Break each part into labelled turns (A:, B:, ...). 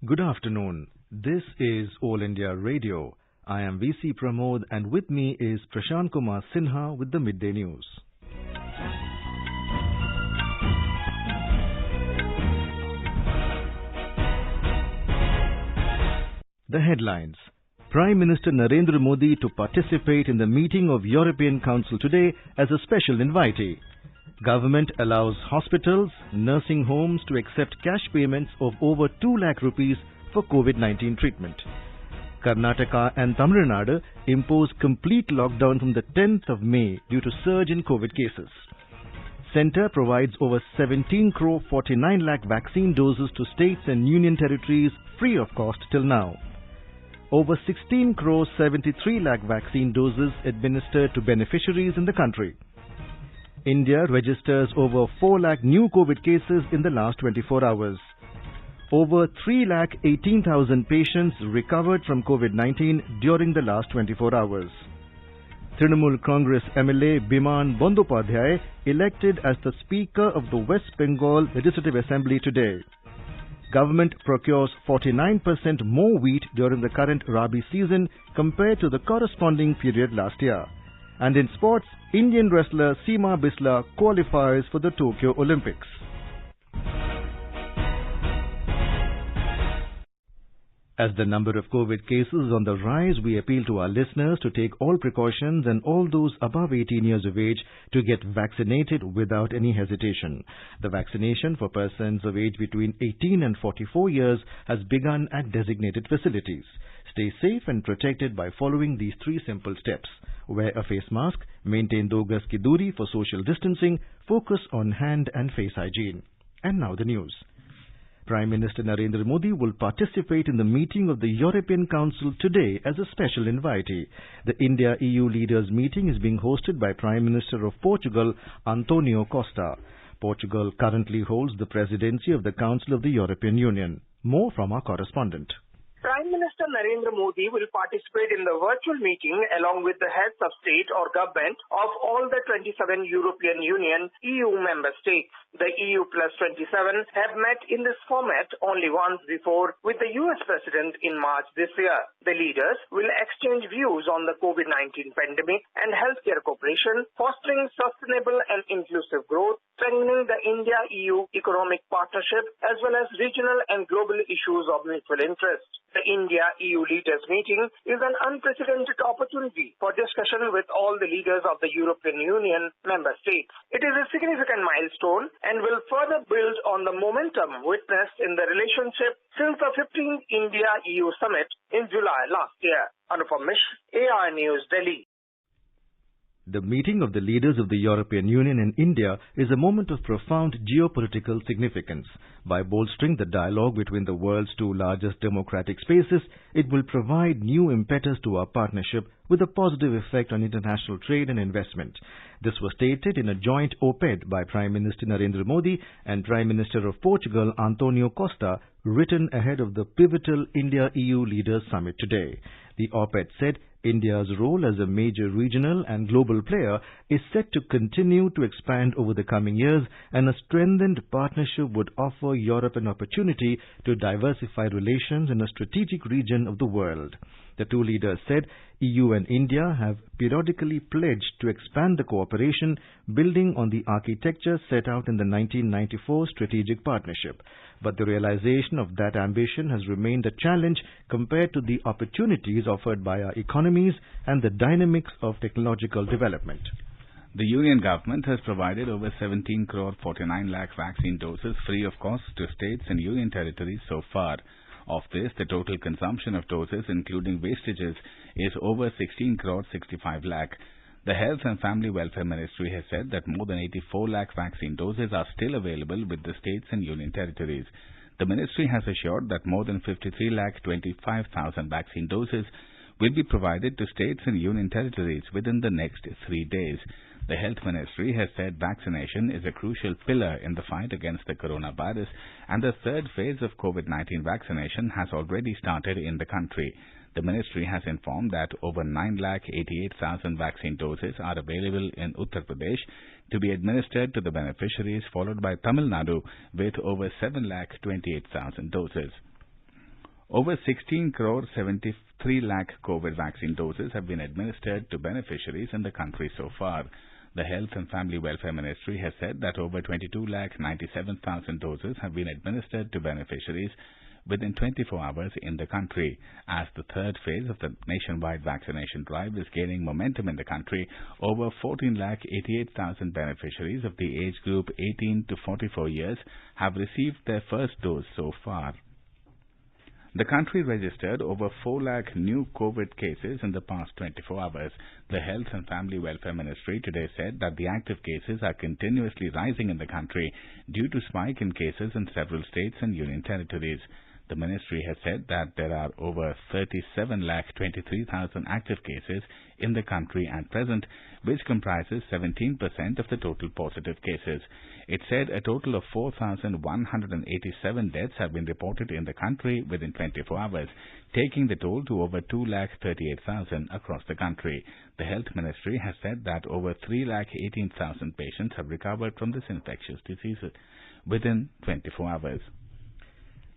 A: Good afternoon. This is All India Radio. I am VC Pramod and with me is Prashant Kumar Sinha with the Midday News. The headlines. Prime Minister Narendra Modi to participate in the meeting of European Council today as a special invitee. Government allows hospitals, nursing homes to accept cash payments of over 2 lakh rupees for COVID-19 treatment. Karnataka and Tamil Nadu impose complete lockdown from the 10th of May due to surge in COVID cases. Centre provides over 17 crore 49 lakh vaccine doses to states and union territories free of cost till now. Over 16 crore 73 lakh vaccine doses administered to beneficiaries in the country. India registers over 4 lakh new COVID cases in the last 24 hours. Over 3 lakh 18,000 patients recovered from COVID-19 during the last 24 hours. Trinamool Congress MLA Biman Bandopadhyay elected as the Speaker of the West Bengal Legislative Assembly today. Government procures 49% more wheat during the current Rabi season compared to the corresponding period last year. And in sports, Indian wrestler Seema Bisla qualifies for the Tokyo Olympics. As the number of COVID cases is on the rise, we appeal to our listeners to take all precautions and all those above 18 years of age to get vaccinated without any hesitation. The vaccination for persons of age between 18 and 44 years has begun at designated facilities. Stay safe and protected by following these 3 simple steps. Wear a face mask, maintain 2 gaz ki duri for social distancing, focus on hand and face hygiene. And now the news. Prime Minister Narendra Modi will participate in the meeting of the European Council today as a special invitee. The India-EU leaders meeting is being hosted by Prime Minister of Portugal, Antonio Costa. Portugal currently holds the presidency of the Council of the European Union. More from our correspondent.
B: Prime Minister Narendra Modi will participate in the virtual meeting along with the heads of state or government of all the 27 European Union EU member states. The EU plus 27 have met in this format only once before with the US President in March this year. The leaders will exchange views on the COVID-19 pandemic and healthcare cooperation, fostering sustainable and inclusive growth, strengthening the India-EU economic partnership, as well as regional and global issues of mutual interest. The India-EU leaders meeting is an unprecedented opportunity for discussion with all the leaders of the European Union member states. It is a significant milestone and will further build on the momentum witnessed in the relationship since the 15th India-EU summit in July last year. Anupam Mishra, AI News, Delhi.
A: The meeting of the leaders of the European Union and India is a moment of profound geopolitical significance. By bolstering the dialogue between the world's 2 largest democratic spaces, it will provide new impetus to our partnership with a positive effect on international trade and investment. This was stated in a joint op-ed by Prime Minister Narendra Modi and Prime Minister of Portugal Antonio Costa, written ahead of the pivotal India-EU Leaders Summit today. The op-ed said India's role as a major regional and global player is set to continue to expand over the coming years, and a strengthened partnership would offer Europe an opportunity to diversify relations in a strategic region of the world. The 2 leaders said EU and India have periodically pledged to expand the cooperation, building on the architecture set out in the 1994 strategic partnership. But the realization of that ambition has remained a challenge compared to the opportunities offered by our economies and the dynamics of technological development.
C: The Union government has provided over 17 crore 49 lakh vaccine doses free of cost to states and union territories so far. Of this, the total consumption of doses, including wastages, is over 16 crore 65 lakh. The Health and Family Welfare Ministry has said that more than 84 lakh vaccine doses are still available with the states and union territories. The ministry has assured that more than 53 lakh 25,000 vaccine doses will be provided to states and union territories within the next 3 days. The Health Ministry has said vaccination is a crucial pillar in the fight against the coronavirus, and the 3rd phase of COVID-19 vaccination has already started in the country. The ministry has informed that over 9,88,000 vaccine doses are available in Uttar Pradesh to be administered to the beneficiaries, followed by Tamil Nadu with over 7,28,000 doses. Over 16 crore 73 lakh COVID vaccine doses have been administered to beneficiaries in the country so far. The Health and Family Welfare Ministry has said that over 22 lakh 97,000 doses have been administered to beneficiaries within 24 hours in the country. As the third phase of the nationwide vaccination drive is gaining momentum in the country, over 14 lakh 88,000 beneficiaries of the age group 18 to 44 years have received their first dose so far. The country registered over 4 lakh new COVID cases in the past 24 hours. The Health and Family Welfare Ministry today said that the active cases are continuously rising in the country due to spike in cases in several states and union territories. The ministry has said that there are over 37,23,000 active cases in the country at present, which comprises 17% of the total positive cases. It said a total of 4,187 deaths have been reported in the country within 24 hours, taking the toll to over 2,38,000 across the country. The Health Ministry has said that over 3,18,000 patients have recovered from this infectious disease within 24 hours.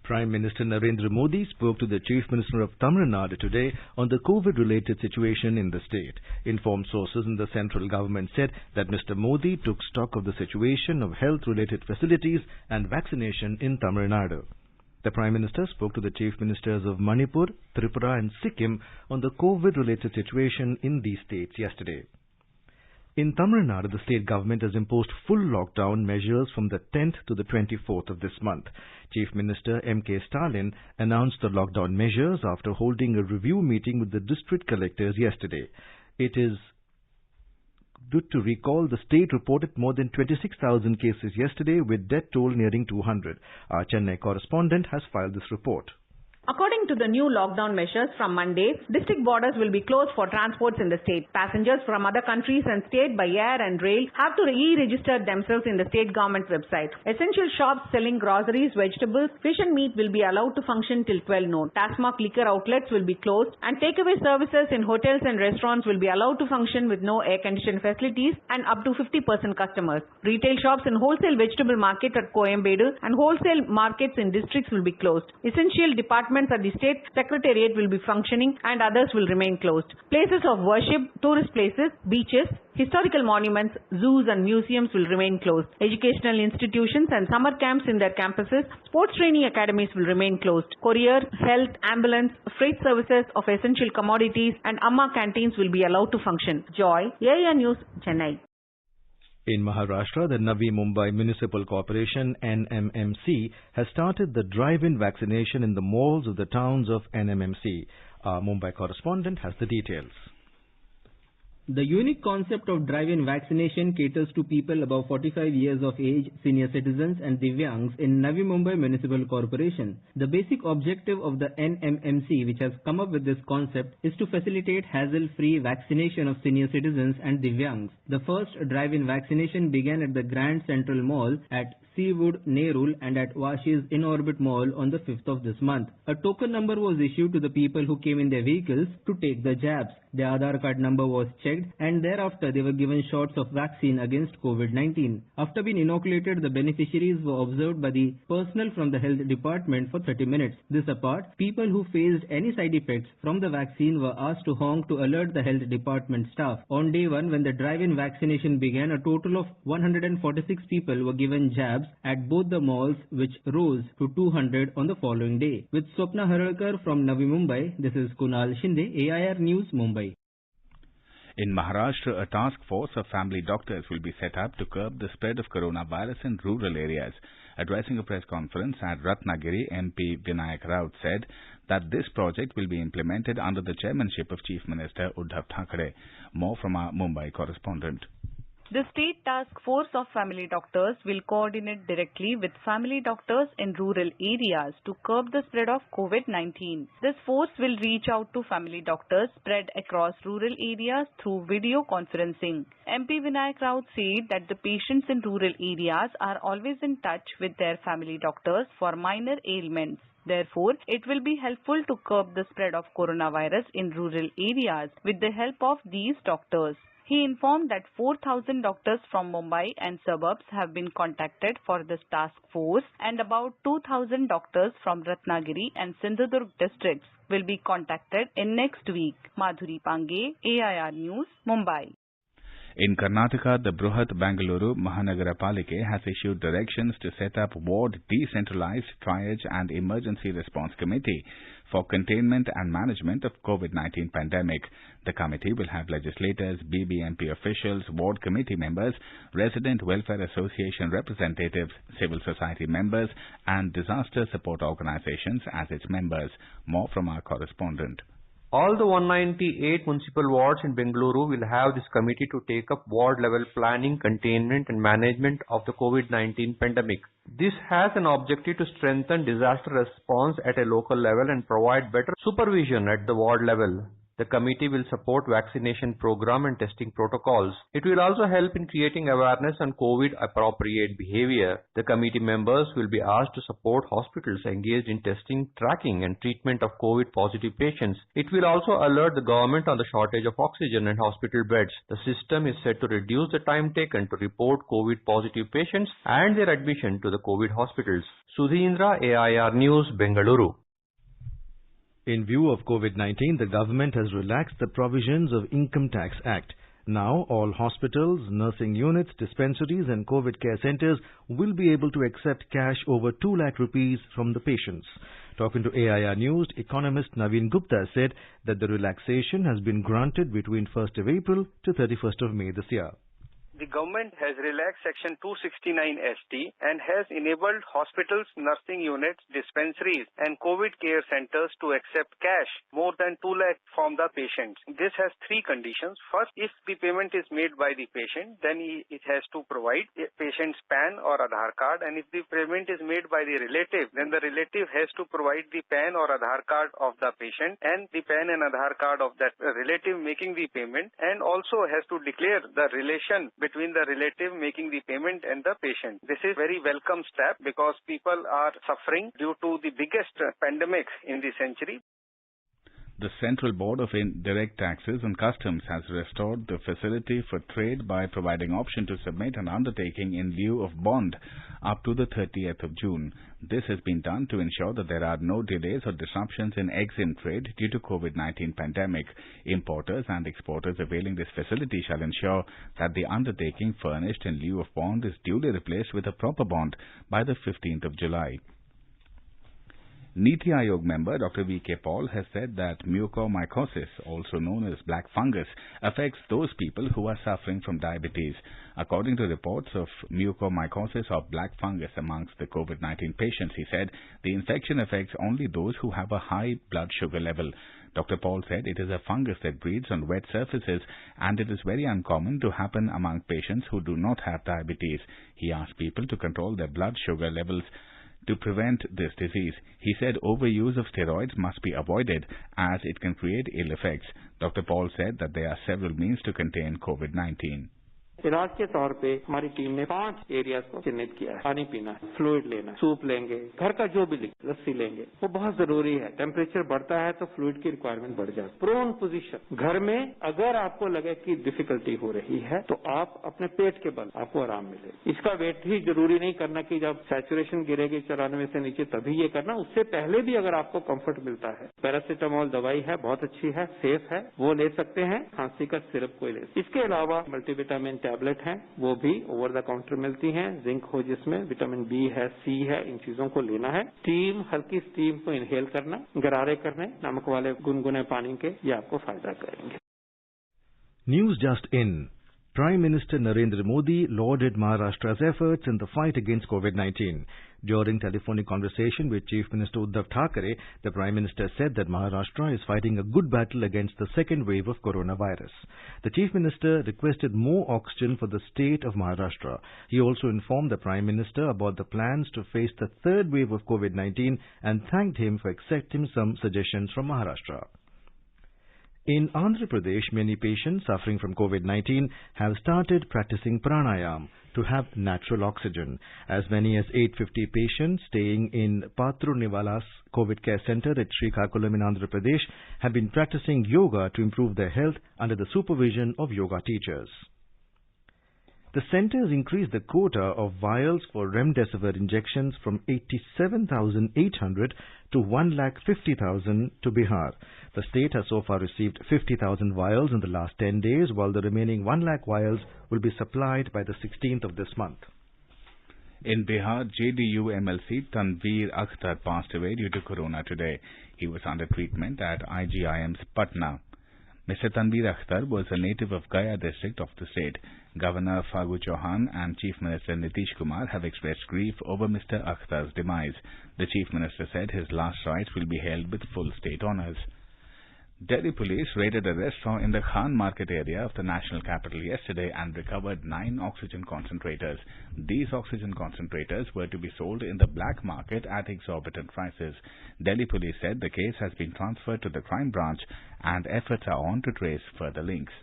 A: Prime Minister Narendra Modi spoke to the Chief Minister of Tamil Nadu today on the COVID-related situation in the state. Informed sources in the central government said that Mr. Modi took stock of the situation of health-related facilities and vaccination in Tamil Nadu. The Prime Minister spoke to the Chief Ministers of Manipur, Tripura and Sikkim on the COVID-related situation in these states yesterday. In Tamil Nadu, the state government has imposed full lockdown measures from the 10th to the 24th of this month. Chief Minister M.K. Stalin announced the lockdown measures after holding a review meeting with the district collectors yesterday. It is good to recall the state reported more than 26,000 cases yesterday, with death toll nearing 200. Our Chennai correspondent has filed this report.
D: According to the new lockdown measures, from Monday, district borders will be closed for transports in the state. Passengers from other countries and state by air and rail have to re-register themselves in the state government website. Essential shops selling groceries, vegetables, fish and meat will be allowed to function till 12 noon. Tasmak liquor outlets will be closed and takeaway services in hotels and restaurants will be allowed to function with no air-conditioned facilities and up to 50% customers. Retail shops and wholesale vegetable market at Coimbatore and wholesale markets in districts will be closed. Essential departments at the state secretariat will be functioning and others will remain closed. Places of worship, tourist places, beaches, historical monuments, zoos and museums will remain closed. Educational institutions and summer camps in their campuses, sports training academies will remain closed. Courier, health, ambulance, freight services of essential commodities and Amma canteens will be allowed to function. Joy, AIR News, Chennai.
A: In Maharashtra, the Navi Mumbai Municipal Corporation NMMC has started the drive-in vaccination in the malls of the towns of NMMC. Our Mumbai correspondent has the details.
E: The unique concept of drive-in vaccination caters to people above 45 years of age, senior citizens and Divyangs in Navi Mumbai Municipal Corporation. The basic objective of the NMMC, which has come up with this concept, is to facilitate hassle-free vaccination of senior citizens and Divyangs. The first drive-in vaccination began at the Grand Central Mall at Seawood, Nerul and at Vashi's In-Orbit Mall on the 5th of this month. A token number was issued to the people who came in their vehicles to take the jabs. Their Aadhaar card number was checked and thereafter they were given shots of vaccine against COVID-19. After being inoculated, the beneficiaries were observed by the personnel from the health department for 30 minutes. This apart, people who faced any side effects from the vaccine were asked to honk to alert the health department staff. On day 1, when the drive-in vaccination began, a total of 146 people were given jabs at both the malls, which rose to 200 on the following day. With Swapna Haralkar from Navi Mumbai, this is Kunal Shinde, AIR News, Mumbai.
C: In Maharashtra, a task force of family doctors will be set up to curb the spread of coronavirus in rural areas. Addressing a press conference at Ratnagiri, MP Vinayak Raut said that this project will be implemented under the chairmanship of Chief Minister Uddhav Thackeray. More from our Mumbai correspondent.
F: The State Task Force of Family Doctors will coordinate directly with family doctors in rural areas to curb the spread of COVID-19. This force will reach out to family doctors spread across rural areas through video conferencing. MP Vinayak Raut said that the patients in rural areas are always in touch with their family doctors for minor ailments. Therefore, it will be helpful to curb the spread of coronavirus in rural areas with the help of these doctors. He informed that 4,000 doctors from Mumbai and suburbs have been contacted for this task force and about 2,000 doctors from Ratnagiri and Sindhudurg districts will be contacted in next week. Madhuri Pange, AIR News, Mumbai.
C: In Karnataka, the Bruhat Bangalore Mahanagara-palike has issued directions to set up ward decentralized triage and emergency response committee for containment and management of COVID-19 pandemic. The committee will have legislators, BBMP officials, ward committee members, resident welfare association representatives, civil society members and disaster support organizations as its members. More from our correspondent.
G: All the 198 municipal wards in Bengaluru will have this committee to take up ward-level planning, containment and management of the COVID-19 pandemic. This has an objective to strengthen disaster response at a local level and provide better supervision at the ward level. The committee will support vaccination program and testing protocols. It will also help in creating awareness on COVID-appropriate behavior. The committee members will be asked to support hospitals engaged in testing, tracking and treatment of COVID-positive patients. It will also alert the government on the shortage of oxygen and hospital beds. The system is set to reduce the time taken to report COVID-positive patients and their admission to the COVID hospitals. Sudhindra, AIR News, Bengaluru.
A: In view of COVID-19, the government has relaxed the provisions of Income Tax Act. Now, all hospitals, nursing units, dispensaries and COVID care centres will be able to accept cash over 2 lakh rupees from the patients. Talking to AIR News, economist Naveen Gupta said that the relaxation has been granted between 1st of April to 31st of May this year.
H: The government has relaxed Section 269 ST and has enabled hospitals, nursing units, dispensaries and COVID care centers to accept cash more than 2 lakh from the patients. This has 3 conditions. First, if the payment is made by the patient, then it has to provide a patient's PAN or Aadhaar card, and if the payment is made by the relative, then the relative has to provide the PAN or Aadhaar card of the patient and the PAN and Aadhaar card of that relative making the payment, and also has to declare the relation between the relative making the payment and the patient. This is very welcome step because people are suffering due to the biggest pandemic in the century.
C: The Central Board of Indirect Taxes and Customs has restored the facility for trade by providing option to submit an undertaking in lieu of bond up to the 30th of June. This has been done to ensure that there are no delays or disruptions in exim trade due to COVID-19 pandemic. Importers and exporters availing this facility shall ensure that the undertaking furnished in lieu of bond is duly replaced with a proper bond by the 15th of July. Niti Aayog member Dr. V.K. Paul has said that mucormycosis, also known as black fungus, affects those people who are suffering from diabetes. According to reports of mucormycosis or black fungus amongst the COVID-19 patients, he said the infection affects only those who have a high blood sugar level. Dr. Paul said it is a fungus that breeds on wet surfaces and it is very uncommon to happen among patients who do not have diabetes. He asked people to control their blood sugar levels to prevent this disease. He said overuse of steroids must be avoided as it can create ill effects. Dr. Paul said that there are several means to contain COVID-19.
I: इलाज के तौर पे हमारी team ने 5 areas को चिन्हित किया है। पानी पीना, फ्लूइड लेना, सूप लेंगे, घर का जो भी लस्सी लेंगे, वो बहुत जरूरी है। टेम्परेचर बढ़ता है तो फ्लूइड की रिक्वायरमेंट बढ़ जाती है। प्रोन पोजीशन, घर में अगर आपको लगे कि डिफिकल्टी हो रही है तो आप अपने पेट के बल आपको आराम मिले। इसका वेट ही जरूरी नहीं करना कि जब सैचुरेशन गिरेगी 94 से नीचे तभी ये करना, उससे पहले भी अगर आपको कंफर्ट मिलता है। पैरासीटामोल दवाई है, बहुत अच्छी है, सेफ है, वो ले सकते हैं। खांसी का सिरप कोई ले। इसके अलावा मल्टीविटामिन टैबलेट हैं, वो भी ओवर द काउंटर मिलती हैं। जिंक हो जिसमें, विटामिन बी है, सी है, इन चीजों को लेना है। स्टीम, हल्की स्टीम को इनहेल करना, गरारे करने नमक वाले गुनगुने पानी के, ये आपको फायदा करेंगे।
A: News just in. Prime Minister Narendra Modi lauded Maharashtra's efforts in the fight against COVID-19. During telephonic conversation with Chief Minister Uddhav Thackeray, the Prime Minister said that Maharashtra is fighting a good battle against the second wave of coronavirus. The Chief Minister requested more oxygen for the state of Maharashtra. He also informed the Prime Minister about the plans to face the third wave of COVID-19 and thanked him for accepting some suggestions from Maharashtra. In Andhra Pradesh, many patients suffering from COVID-19 have started practicing pranayam to have natural oxygen. As many as 850 patients staying in Patru Nivalas COVID Care Center at Srikakulam in Andhra Pradesh have been practicing yoga to improve their health under the supervision of yoga teachers. The centre has increased the quota of vials for remdesivir injections from 87,800 to 150,000 to Bihar. The state has so far received 50,000 vials in the last 10 days, while the remaining 1 lakh vials will be supplied by the 16th of this month.
C: In Bihar, JDU MLC Tanveer Akhtar passed away due to corona today. He was under treatment at IGIM's Patna. Mr. Tanveer Akhtar was a native of Gaya district of the state. Governor Fagu Chauhan and Chief Minister Nitish Kumar have expressed grief over Mr. Akhtar's demise. The Chief Minister said his last rites will be held with full state honours. Delhi police raided a restaurant in the Khan Market area of the national capital yesterday and recovered 9 oxygen concentrators. These oxygen concentrators were to be sold in the black market at exorbitant prices. Delhi police said the case has been transferred to the crime branch and efforts are on to trace further links.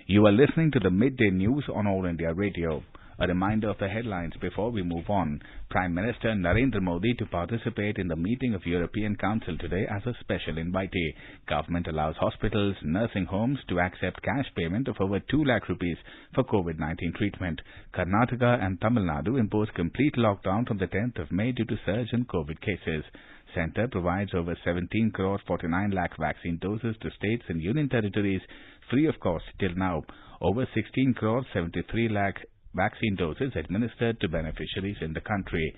C: You are listening to the Midday News on All India Radio. A reminder of the headlines before we move on. Prime Minister Narendra Modi to participate in the meeting of European Council today as a special invitee. Government allows hospitals, nursing homes to accept cash payment of over 2 lakh rupees for COVID-19 treatment. Karnataka and Tamil Nadu impose complete lockdown from the 10th of May due to surge in COVID cases. Centre provides over 17 crore 49 lakh vaccine doses to states and union territories free of cost till now. Over 16 crore 73 lakh vaccine doses administered to beneficiaries in the country.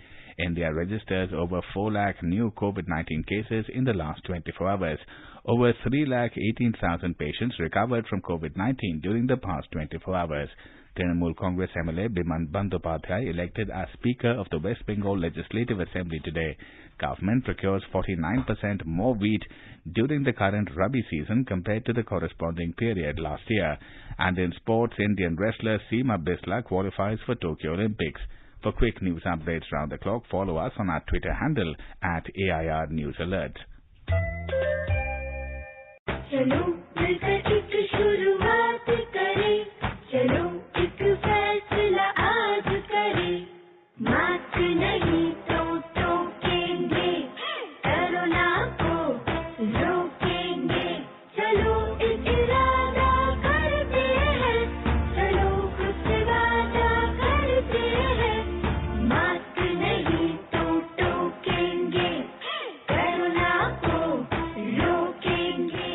C: India registers over 4 lakh new COVID-19 cases in the last 24 hours. Over 3 lakh 18,000 patients recovered from COVID-19 during the past 24 hours. Trinamool Congress MLA Biman Bandyopadhyay elected as Speaker of the West Bengal Legislative Assembly today. Government procures 49% more wheat during the current Rabi season compared to the corresponding period last year. And in sports, Indian wrestler Seema Bisla qualifies for Tokyo Olympics. For quick news updates round the clock, follow us on our Twitter handle at AIR News Alert.
J: चलो मिलकर एक शुरुआत करें, चलो एक फैसला आज करें, मास्क नहीं तो टोकेंगे, कोरोना को रोकेंगे, चलो एक इरादा करते हैं, चलो खुद से वादा करते हैं, मास्क नहीं तो टोकेंगे, कोरोना को रोकेंगे.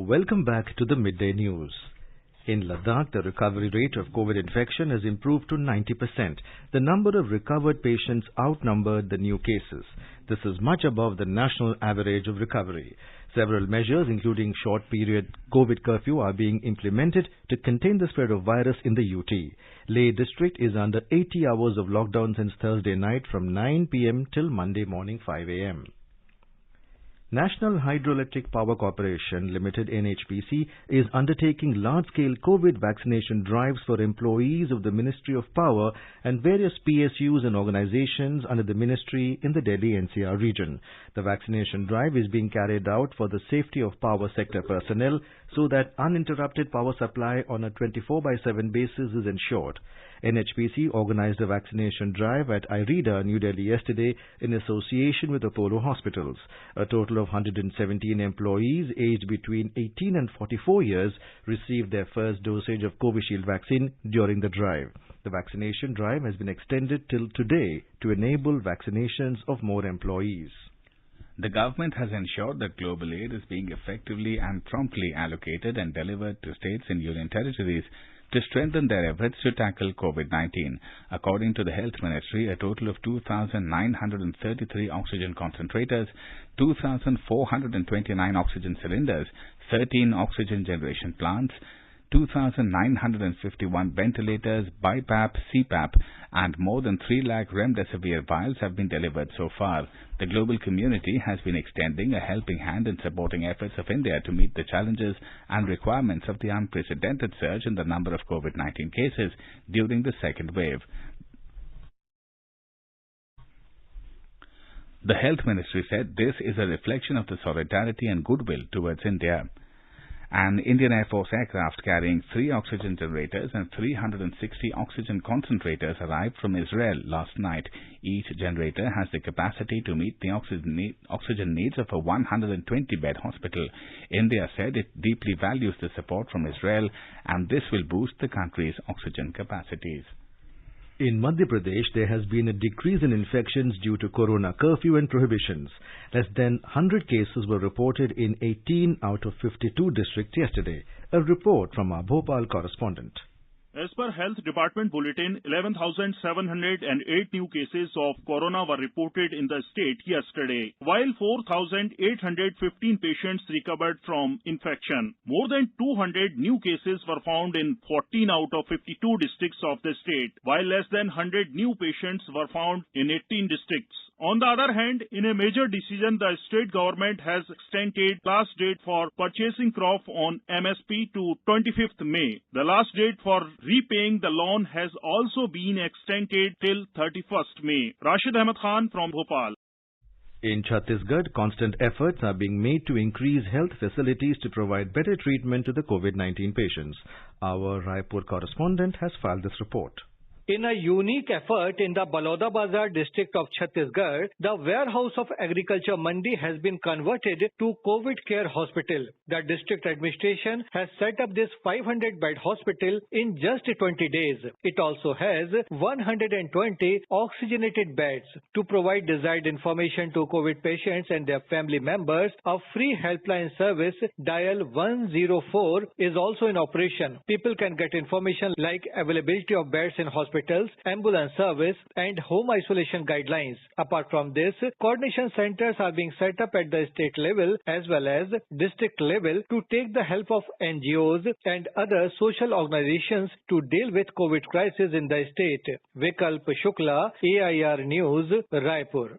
A: Welcome back to the Midday News. In Ladakh, the recovery rate of COVID infection has improved to 90%. The number of recovered patients outnumbered the new cases. This is much above the national average of recovery. Several measures, including short-period COVID curfew, are being implemented to contain the spread of virus in the UT. Leh district is under 80 hours of lockdown since Thursday night from 9 p.m. till Monday morning 5 a.m. National Hydroelectric Power Corporation Limited NHPC is undertaking large-scale COVID vaccination drives for employees of the Ministry of Power and various PSUs and organizations under the ministry in the Delhi NCR region. The vaccination drive is being carried out for the safety of power sector personnel so that uninterrupted power supply on a 24/7 basis is ensured. NHPC organized a vaccination drive at IREDA, New Delhi yesterday in association with Apollo Hospitals. A total of 117 employees aged between 18 and 44 years received their first dosage of Covishield vaccine during the drive. The vaccination drive has been extended till today to enable vaccinations of more employees.
C: The government has ensured that global aid is being effectively and promptly allocated and delivered to states and union territories to strengthen their efforts to tackle COVID-19. According to the Health Ministry, a total of 2,933 oxygen concentrators, 2,429 oxygen cylinders, 13 oxygen generation plants, 2,951 ventilators, BiPAP, CPAP, and more than 3 lakh remdesivir vials have been delivered so far. The global community has been extending a helping hand in supporting efforts of India to meet the challenges and requirements of the unprecedented surge in the number of COVID-19 cases during the second wave. The Health Ministry said this is a reflection of the solidarity and goodwill towards India. An Indian Air Force aircraft carrying 3 oxygen generators and 360 oxygen concentrators arrived from Israel last night. Each generator has the capacity to meet the oxygen needs of a 120-bed hospital. India said it deeply values the support from Israel, and this will boost the country's oxygen capacities.
A: In Madhya Pradesh, there has been a decrease in infections due to corona curfew and prohibitions. Less than 100 cases were reported in 18 out of 52 districts yesterday. A report from our Bhopal correspondent.
K: As per Health Department Bulletin, 11,708 new cases of corona were reported in the state yesterday, while 4,815 patients recovered from infection. More than 200 new cases were found in 14 out of 52 districts of the state, while less than 100 new patients were found in 18 districts. On the other hand, in a major decision, the state government has extended last date for purchasing crop on MSP to 25th May. The last date for repaying the loan has also been extended till 31st May. Rashid Ahmed Khan from Bhopal.
A: In Chhattisgarh, constant efforts are being made to increase health facilities to provide better treatment to the COVID-19 patients. Our Raipur correspondent has filed this report.
L: In a unique effort in the Baloda Bazar district of Chhattisgarh, the warehouse of agriculture Mandi has been converted to COVID care hospital. The district administration has set up this 500-bed hospital in just 20 days. It also has 120 oxygenated beds. To provide desired information to COVID patients and their family members, a free helpline service, dial 104, is also in operation. People can get information like availability of beds in hospitals, ambulance service, and home isolation guidelines. Apart from this, coordination centers are being set up at the state level as well as district level to take the help of NGOs and other social organizations to deal with COVID crisis in the state. Vikalp Shukla, AIR News, Raipur.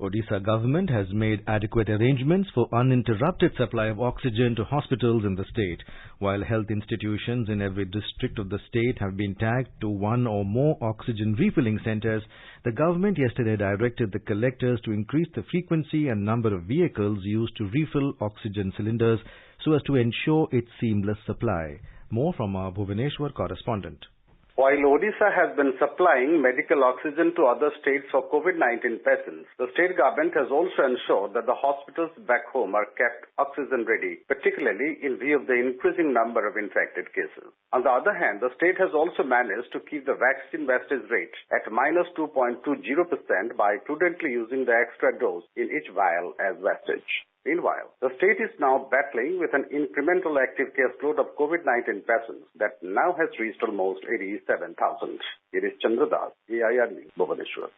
A: Odisha government has made adequate arrangements for uninterrupted supply of oxygen to hospitals in the state. While health institutions in every district of the state have been tagged to one or more oxygen refilling centers, the government yesterday directed the collectors to increase the frequency and number of vehicles used to refill oxygen cylinders so as to ensure its seamless supply. More from our Bhubaneswar correspondent.
M: While Odisha has been supplying medical oxygen to other states for COVID-19 patients, the state government has also ensured that the hospitals back home are kept oxygen ready, particularly in view of the increasing number of infected cases. On the other hand, the state has also managed to keep the vaccine wastage rate at -2.20% by prudently using the extra dose in each vial as wastage. Meanwhile, the state is now battling with an incremental active case load of COVID-19 patients that now has reached almost 87,000. It is Chandradas, AIR News, Bhubaneswar.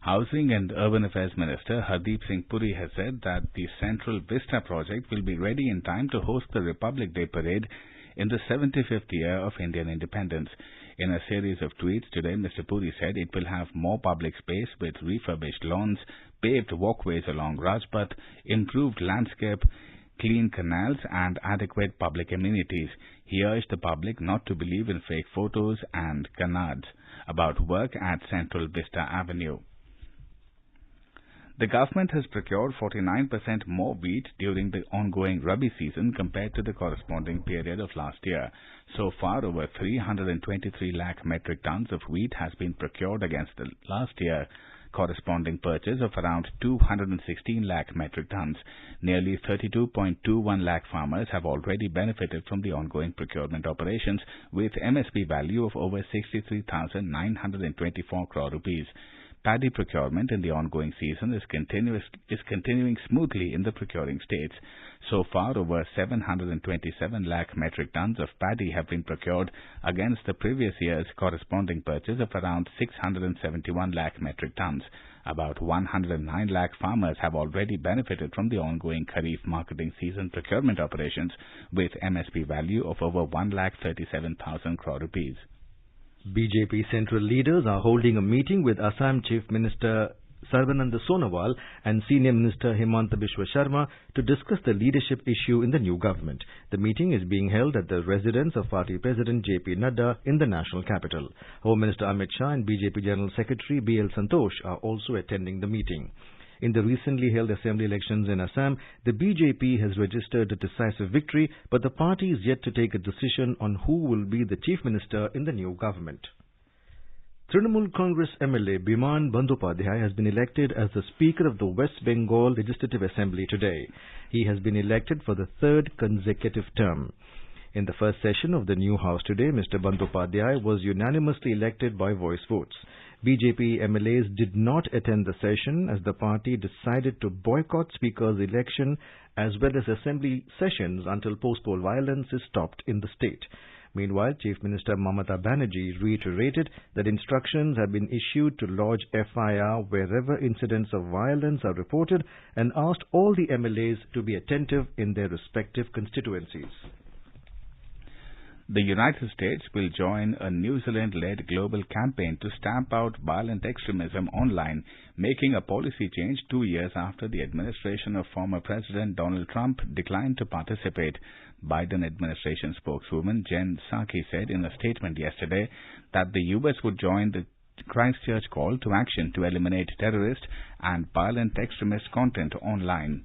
C: Housing and Urban Affairs Minister Hardeep Singh Puri has said that the Central Vista project will be ready in time to host the Republic Day parade in the 75th year of Indian independence. In a series of tweets today, Mr. Puri said it will have more public space with refurbished lawns, paved walkways along Rajpath, improved landscape, clean canals and adequate public amenities. He urged the public not to believe in fake photos and canards about work at Central Vista Avenue. The government has procured 49% more wheat during the ongoing Rabi season compared to the corresponding period of last year. So far, over 323 lakh metric tons of wheat has been procured against the last year corresponding purchase of around 216 lakh metric tons. Nearly 32.21 lakh farmers have already benefited from the ongoing procurement operations with MSP value of over 63,924 crore rupees. Paddy procurement in the ongoing season is continuing smoothly in the procuring states. So far, over 727 lakh metric tons of paddy have been procured against the previous year's corresponding purchase of around 671 lakh metric tons. About 109 lakh farmers have already benefited from the ongoing Kharif marketing season procurement operations with MSP value of over 1,37,000 crore rupees.
A: BJP central leaders are holding a meeting with Assam Chief Minister Sarbananda Sonowal and Senior Minister Hemanta Biswa Sharma to discuss the leadership issue in the new government. The meeting is being held at the residence of Party President JP Nadda in the national capital. Home Minister Amit Shah and BJP General Secretary BL Santosh are also attending the meeting. In the recently held assembly elections in Assam, the BJP has registered a decisive victory, but the party is yet to take a decision on who will be the chief minister in the new government. Trinamool Congress MLA Biman Bandyopadhyay has been elected as the Speaker of the West Bengal Legislative Assembly today. He has been elected for the third consecutive term. In the first session of the new House today, Mr. Bandyopadhyay was unanimously elected by voice votes. BJP MLAs did not attend the session as the party decided to boycott Speaker's election as well as assembly sessions until post-poll violence is stopped in the state. Meanwhile, Chief Minister Mamata Banerjee reiterated that instructions have been issued to lodge FIR wherever incidents of violence are reported and asked all the MLAs to be attentive in their respective constituencies.
C: The United States will join a New Zealand-led global campaign to stamp out violent extremism online, making a policy change 2 years after the administration of former President Donald Trump declined to participate. Biden administration spokeswoman Jen Psaki said in a statement yesterday that the U.S. would join the Christchurch call to action to eliminate terrorist and violent extremist content online.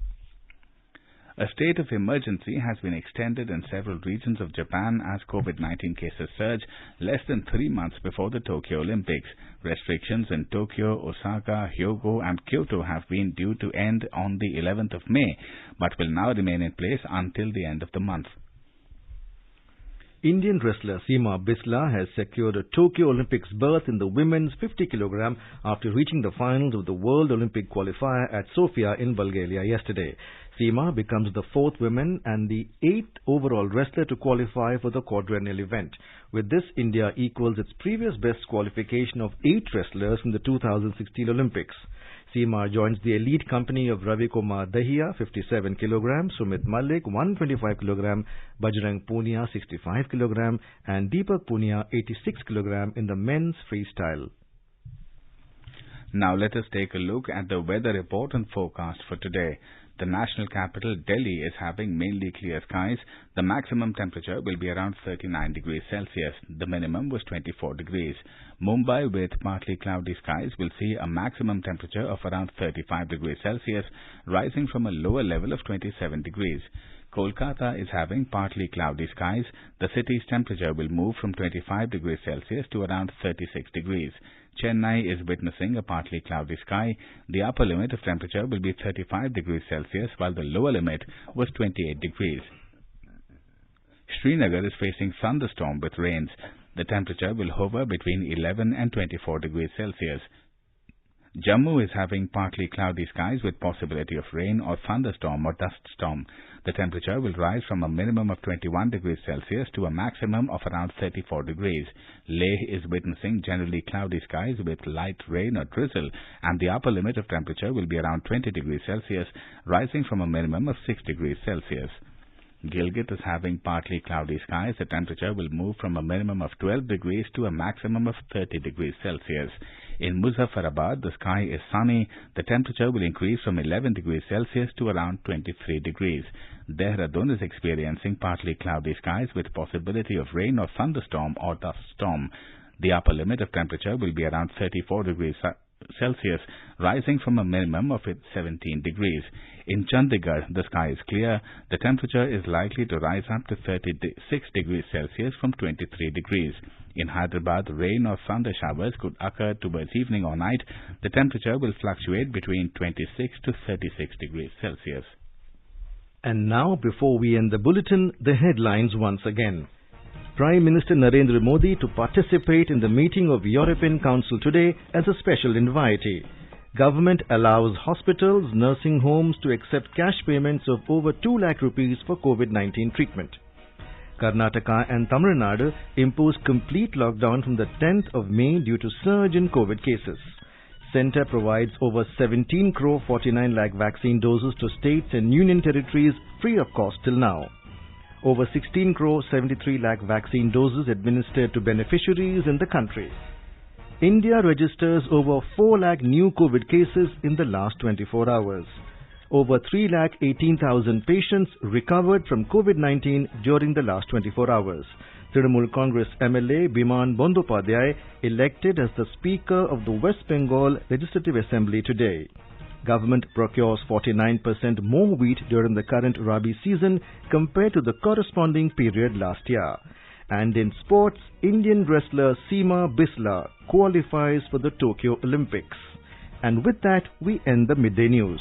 C: A state of emergency has been extended in several regions of Japan as COVID-19 cases surge less than 3 months before the Tokyo Olympics. Restrictions in Tokyo, Osaka, Hyogo and Kyoto have been due to end on the 11th of May, but will now remain in place until the end of the month.
A: Indian wrestler Seema Bisla has secured a Tokyo Olympics berth in the women's 50 kg after reaching the finals of the World Olympic qualifier at Sofia in Bulgaria yesterday. Seema becomes the 4th woman and the 8th overall wrestler to qualify for the quadrennial event. With this, India equals its previous best qualification of 8 wrestlers in the 2016 Olympics. Seema joins the elite company of Ravi Kumar Dahiya, 57 kg, Sumit Malik, 125 kg, Bajrang Punia, 65 kg, and Deepak Punia, 86 kg in the men's freestyle.
C: Now let us take a look at the weather report and forecast for today. The national capital, Delhi, is having mainly clear skies. The maximum temperature will be around 39 degrees Celsius. The minimum was 24 degrees. Mumbai, with partly cloudy skies, will see a maximum temperature of around 35 degrees Celsius, rising from a lower level of 27 degrees. Kolkata is having partly cloudy skies. The city's temperature will move from 25 degrees Celsius to around 36 degrees. Chennai is witnessing a partly cloudy sky. The upper limit of temperature will be 35 degrees Celsius, while the lower limit was 28 degrees. Srinagar is facing thunderstorm with rains. The temperature will hover between 11 and 24 degrees Celsius. Jammu is having partly cloudy skies with possibility of rain or thunderstorm or dust storm. The temperature will rise from a minimum of 21 degrees Celsius to a maximum of around 34 degrees. Leh is witnessing generally cloudy skies with light rain or drizzle, and the upper limit of temperature will be around 20 degrees Celsius, rising from a minimum of 6 degrees Celsius. Gilgit is having partly cloudy skies. The temperature will move from a minimum of 12 degrees to a maximum of 30 degrees Celsius. In Muzaffarabad, the sky is sunny. The temperature will increase from 11 degrees Celsius to around 23 degrees. Dehradun is experiencing partly cloudy skies with possibility of rain or thunderstorm or dust storm. The upper limit of temperature will be around 34 degrees Celsius, rising from a minimum of 17 degrees. In Chandigarh, the sky is clear. The temperature is likely to rise up to 36 degrees Celsius from 23 degrees. In Hyderabad, rain or thunder showers could occur towards evening or night. The temperature will fluctuate between 26 to 36 degrees Celsius.
A: And now, before we end the bulletin, the headlines once again. Prime Minister Narendra Modi to participate in the meeting of European Council today as a special invitee. Government allows hospitals, nursing homes to accept cash payments of over 2 lakh rupees for COVID-19 treatment. Karnataka and Tamil Nadu impose complete lockdown from the 10th of May due to surge in COVID cases. Centre provides over 17 crore 49 lakh vaccine doses to states and union territories free of cost till now. Over 16 crore 73 lakh vaccine doses administered to beneficiaries in the country. India registers over 4 lakh new COVID cases in the last 24 hours. Over 3,18,000 patients recovered from COVID-19 during the last 24 hours. Trinamool Congress MLA Biman Bandopadhyay elected as the Speaker of the West Bengal Legislative Assembly today. Government procures 49% more wheat during the current Rabi season compared to the corresponding period last year. And in sports, Indian wrestler Seema Bisla qualifies for the Tokyo Olympics. And with that, we end the midday news.